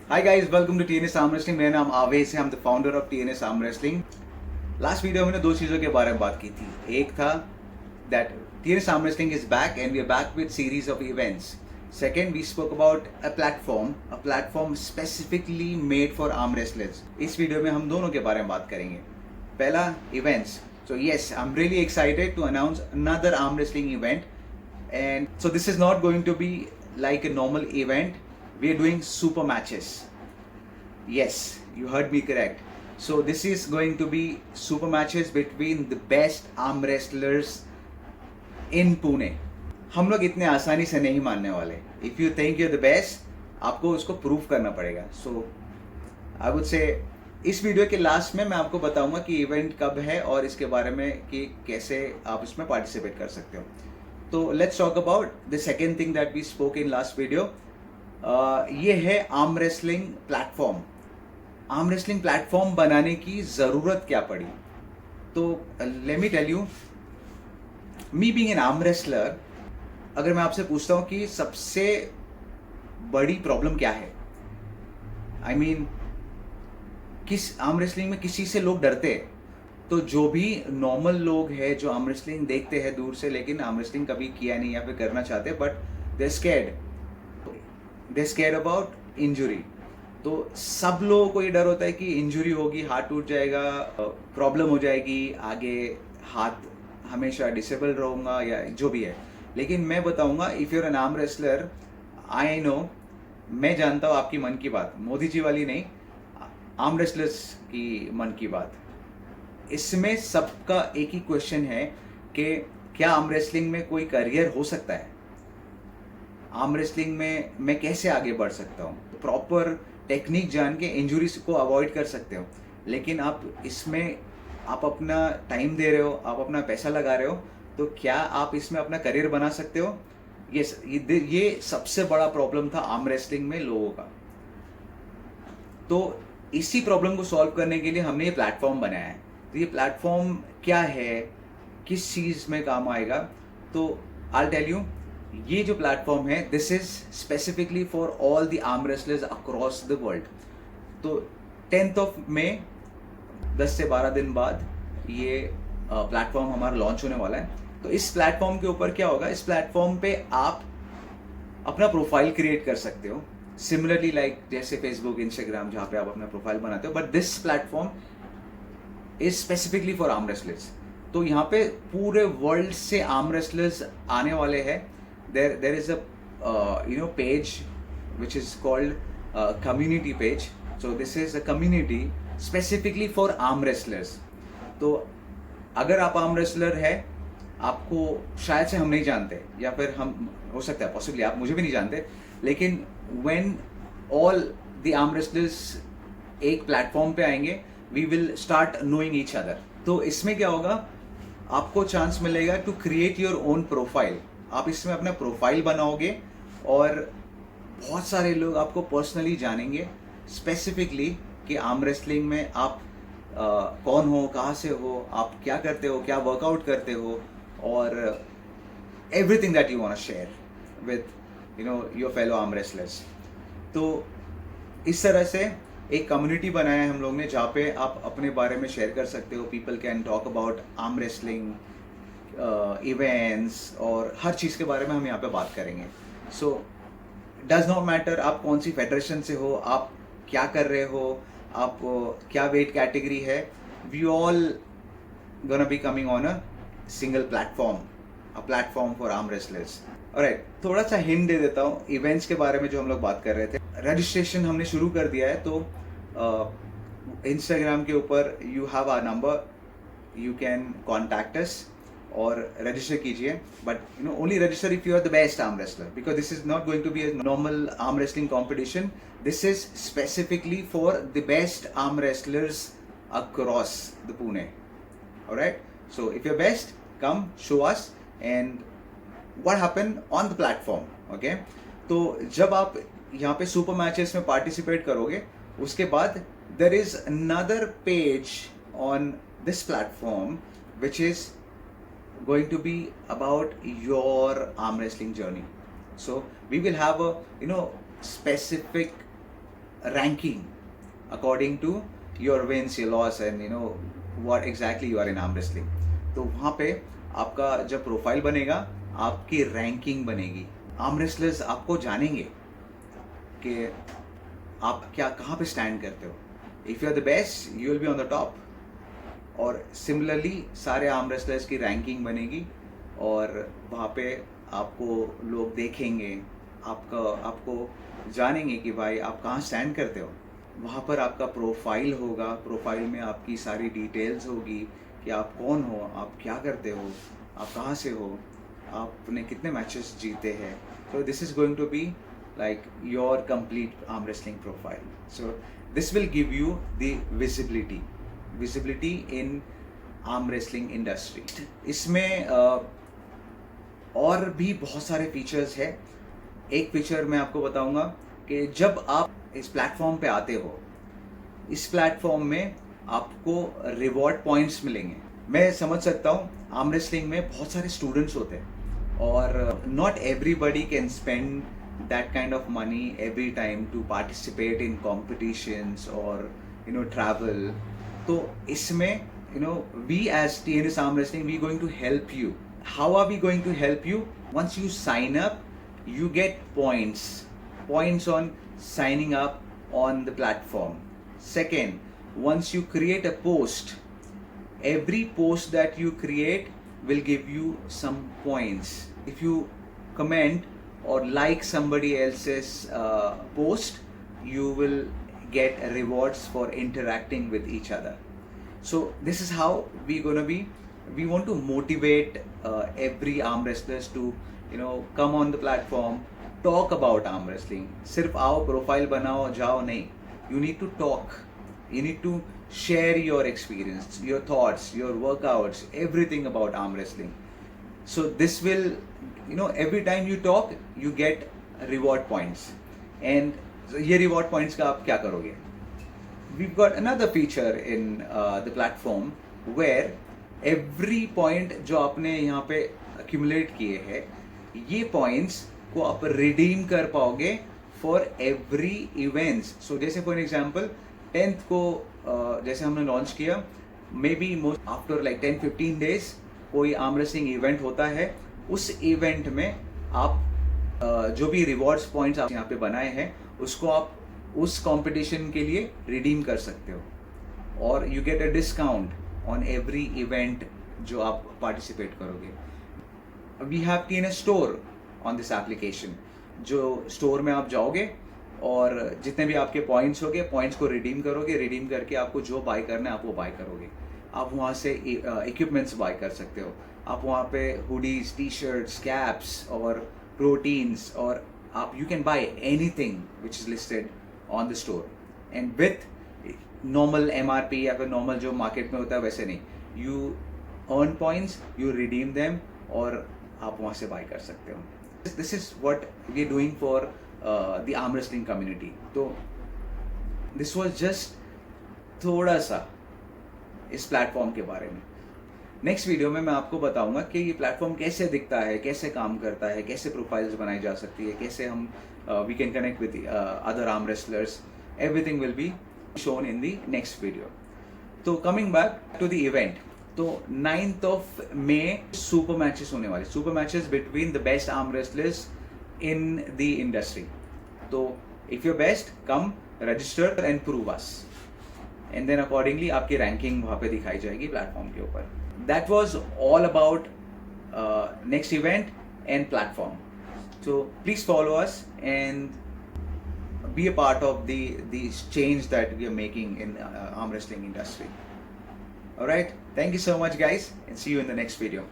Hi guys, welcome to TNS arm wrestling. मेरा नाम आवेश है, I am the founder of TNS arm wrestling. Last video में हमने दो चीज़ों के बारे में बात की थी। एक था that TNS arm wrestling is back and we are back with series of events. Second, we spoke about a platform specifically made for arm wrestlers. इस वीडियो में हम दोनों के बारे में बात करेंगे। पहला, events. So yes, I'm really excited to announce another arm wrestling event, and so this is not going to be like a normal event. We are doing super matches. Yes, you heard me correct. So this is going to be super matches between the best arm wrestlers in Pune. हम लोग इतने आसानी से नहीं मानने वाले. If you think you're the best, आपको उसको प्रूव करना पड़ेगा. So I would say इस वीडियो के लास्ट में मैं आपको बताऊंगा कि इवेंट कब है और इसके बारे में कि कैसे आप इसमें पार्टिसिपेट कर सकते हो. तो let's talk about the second thing that we spoke in last video. ये है arm wrestling platform. Arm wrestling platform बनाने की ज़रूरत क्या पड़ी? तो let me tell you, me being an arm wrestler, अगर मैं आपसे पूछता हूँ कि सबसे बड़ी प्रॉब्लम क्या है, आई मीन किस आर्म रेसलिंग में किसी से लोग डरते हैं, तो जो भी नॉर्मल लोग हैं जो आर्म रेसलिंग देखते हैं दूर से लेकिन आर्म रेसलिंग कभी किया नहीं या फिर करना चाहते, but they scared about injury. तो सब लोगों को ये डर होता है कि इंजुरी होगी, हाथ टूट जाएगा, प्रॉब्लम हो जाएगी, आगे हाथ हमेशा डिसेबल रहूँगा या जो भी है. लेकिन मैं बताऊँगा, if you're an arm wrestler, I know, मैं जानता हूँ आपकी मन की बात, मोदी जी वाली नहीं, आर्म रेसलर्स की मन की बात. इसमें सबका एक ही क्वेश्चन है कि क्या आर्म रेसलिंग में कोई करियर हो सकता है? आर्म रेसलिंग में मैं कैसे आगे बढ़ सकता हूँ? प्रॉपर टेक्निक जान के इंजुरीज को अवॉइड कर सकते हो, लेकिन आप इसमें आप अपना टाइम दे रहे हो, आप अपना पैसा लगा रहे हो, तो क्या आप इसमें अपना करियर बना सकते हो? ये सबसे बड़ा प्रॉब्लम था आर्म रेसलिंग में लोगों का. तो इसी प्रॉब्लम को सॉल्व करने के लिए हमने ये प्लेटफॉर्म बनाया है. तो ये प्लेटफॉर्म क्या है, किस चीज़ में काम आएगा? तो आई टेल यू, ये जो प्लेटफॉर्म है, this is specifically for all the arm wrestlers across the world. तो 10th ऑफ मई, 10 से 12 दिन बाद ये प्लेटफॉर्म हमारा लॉन्च होने वाला है. तो इस प्लेटफॉर्म के ऊपर क्या होगा, इस प्लेटफॉर्म पे आप अपना प्रोफाइल क्रिएट कर सकते हो, सिमिलरली लाइक जैसे फेसबुक, इंस्टाग्राम, जहाँ पे आप अपना प्रोफाइल बनाते हो, but this platform is specifically for arm wrestlers. तो यहाँ पे पूरे वर्ल्ड से आर्म रेसलर्स आने वाले हैं. There is a page which is called community page. So this is a community specifically for arm wrestlers. तो अगर आप आर्म रेसलर है, आपको शायद से हम नहीं जानते, या फिर हम, हो सकता है पॉसिबली आप मुझे भी नहीं जानते, लेकिन when all the arm wrestlers एक प्लेटफॉर्म पे आएंगे, we will start knowing each other. तो इसमें क्या होगा, आपको चांस मिलेगा to create your own profile. आप इसमें अपना प्रोफाइल बनाओगे और बहुत सारे लोग आपको पर्सनली जानेंगे, स्पेसिफिकली कि आर्म रेसलिंग में आप कौन हो, कहाँ से हो, आप क्या करते हो, क्या वर्कआउट करते हो, और everything that you want to share with your fellow arm wrestlers. तो इस तरह से एक कम्युनिटी बनाया है हम लोग ने, जहाँ पे आप अपने बारे में शेयर कर सकते हो. People can talk about arm wrestling events और हर चीज़ के बारे में हम यहाँ पे बात करेंगे. सो डज नॉट मैटर आप कौन सी फेडरेशन से हो, आप क्या कर रहे हो, आप क्या वेट कैटेगरी है, we all gonna be coming on a single platform, a platform for arm wrestlers. Alright, थोड़ा सा हिंट दे देता हूँ इवेंट्स के बारे में जो हम लोग बात कर रहे थे. रजिस्ट्रेशन हमने शुरू कर दिया है. तो इंस्टाग्राम के ऊपर you have our number, you can contact us और रजिस्टर कीजिए. But only register if you are the best arm wrestler, because this is not going to be a normal arm wrestling competition. This is specifically for the best arm wrestlers across the Pune. Alright, so if you are best, come show us and what happened on the platform. okay, तो जब आप यहाँ पे super matches में participate करोगे, उसके बाद there is another page on this platform which is going to be about your arm wrestling journey. So we will have a specific ranking according to your wins, your loss, and you know what exactly you are in arm wrestling. तो वहाँ पे आपका जब profile बनेगा, आपकी ranking बनेगी, arm wrestlers आपको जानेंगे कि आप क्या कहाँ पे स्टैंड करते हो. If you are the best you will be on the top. और सिमिलरली सारे आर्म रेसलर्स की रैंकिंग बनेगी और वहाँ पे आपको लोग देखेंगे, आपको जानेंगे कि भाई आप कहाँ स्टैंड करते हो. वहाँ पर आपका प्रोफाइल होगा, प्रोफाइल में आपकी सारी डिटेल्स होगी कि आप कौन हो, आप क्या करते हो, आप कहाँ से हो, आपने कितने मैचेस जीते हैं. So this is going to be like your complete arm wrestling profile. So this will give you the visibility in arm wrestling industry. इसमें और भी बहुत सारे फीचर्स है. एक फीचर मैं आपको बताऊंगा कि जब आप इस प्लेटफॉर्म पे आते हो, इस प्लेटफॉर्म में आपको रिवॉर्ड पॉइंट्स मिलेंगे. मैं समझ सकता हूँ आर्म रेसलिंग में बहुत सारे स्टूडेंट्स होते हैं और not everybody can spend that kind of money every time to participate in competitions or you know travel. So isme you know we as TNS Arm Wrestling we going to help you. How are we going to help you? Once you sign up you get points on signing up on the platform. Second, once you create a post, every post that you create will give you some points. If you comment or like somebody else's post, you will get rewards for interacting with each other. So this is how we gonna be. We want to motivate every arm wrestlers to you know come on the platform, talk about arm wrestling. सिर्फ आओ profile बनाओ जाओ नहीं. You need to talk. You need to share your experience, your thoughts, your workouts, everything about arm wrestling. So this will, you know, every time you talk, you get reward points. And so ये reward points का आप क्या करोगे? We've got another feature in the platform where every point जो आपने यहाँ पे accumulate किए हैं, ये points को आप redeem कर पाओगे for every events. So जैसे for example 10th को जैसे हमने launch किया, maybe most after like 10-15 days कोई आर्म रेसलिंग इवेंट होता है. उस इवेंट में आप जो भी रिवॉर्ड्स पॉइंट्स आप यहाँ पे बनाए हैं उसको आप उस कंपटीशन के लिए रिडीम कर सकते हो और you get a discount on every event जो आप पार्टिसिपेट करोगे. We have TNS store on this application. जो स्टोर में आप जाओगे और जितने भी आपके पॉइंट्स होंगे पॉइंट्स को रिडीम करोगे, रिडीम करके आपको जो बाय करना है आप वो बाय करोगे. आप वहाँ से इक्विपमेंट्स बाय कर सकते हो. आप वहाँ पे हुडीज, टी शर्ट्स, कैप्स और प्रोटीन्स और आप you can buy anything which is listed on the store and with normal MRP या फिर नॉर्मल जो मार्केट में होता है वैसे नहीं. You earn points, you redeem them और आप वहाँ से बाय कर सकते हो. This is what we are doing for the arm wrestling community. तो दिस वाज जस्ट थोड़ा सा इस प्लेटफॉर्म के बारे में. नेक्स्ट वीडियो में मैं आपको बताऊंगा कि ये प्लेटफॉर्म कैसे दिखता है, कैसे काम करता है, कैसे प्रोफाइल्स बनाई जा सकती है, कैसे हम we can connect with other arm wrestlers. Everything will be shown in the next video. तो coming back to the event, तो 9th of May super matches होने वाले, super matches between the best arm wrestlers in the industry. तो if you best come register and prove us and then accordingly आपकी ranking वहाँ पे दिखाई जाएगी platform के ऊपर. That was all about next event and platform. So please follow us and be a part of the change that we are making in arm wrestling industry. All right, thank you so much guys and see you in the next video.